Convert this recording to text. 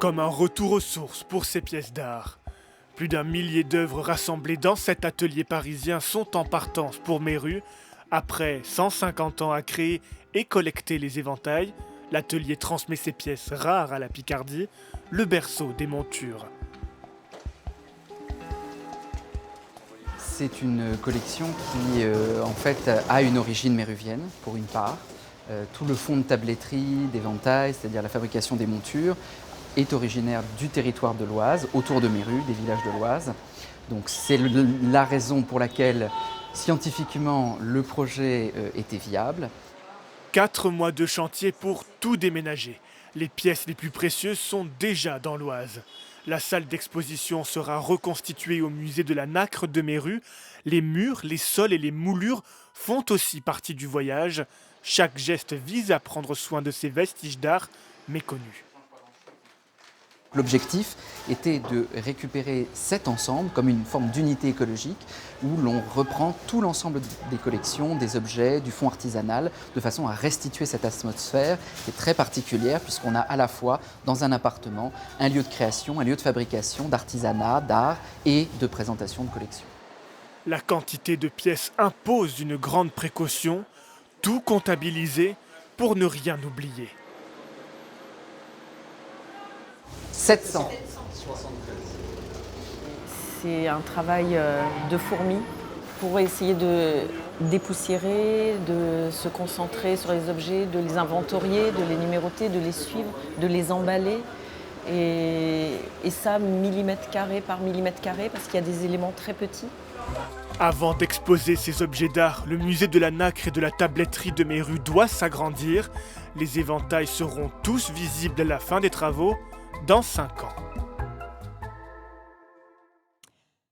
Comme un retour aux sources pour ces pièces d'art. Plus d'un millier d'œuvres rassemblées dans cet atelier parisien sont en partance pour Méru. Après 150 ans à créer et collecter les éventails, l'atelier transmet ses pièces rares à la Picardie, le berceau des montures. C'est une collection qui en fait a une origine méruvienne pour une part. Tout le fonds de tabletterie, d'éventail, c'est-à-dire la fabrication des montures, est originaire du territoire de l'Oise, autour de Méru, des villages de l'Oise. Donc c'est la raison pour laquelle scientifiquement le projet était viable. 4 mois de chantier pour tout déménager. Les pièces les plus précieuses sont déjà dans l'Oise. La salle d'exposition sera reconstituée au musée de la Nacre de Méru. Les murs, les sols et les moulures font aussi partie du voyage. Chaque geste vise à prendre soin de ces vestiges d'art méconnus. L'objectif était de récupérer cet ensemble comme une forme d'unité écologique où l'on reprend tout l'ensemble des collections, des objets, du fonds artisanal, de façon à restituer cette atmosphère qui est très particulière puisqu'on a à la fois dans un appartement un lieu de création, un lieu de fabrication, d'artisanat, d'art et de présentation de collections. La quantité de pièces impose une grande précaution, tout comptabilisé pour ne rien oublier. 700. C'est un travail de fourmi pour essayer de dépoussiérer, de se concentrer sur les objets, de les inventorier, de les numéroter, de les suivre, de les emballer. Et ça, millimètre carré par millimètre carré, parce qu'il y a des éléments très petits. Avant d'exposer ces objets d'art, le musée de la Nacre et de la tabletterie de Méru doit s'agrandir. Les éventails seront tous visibles à la fin des travaux dans 5 ans.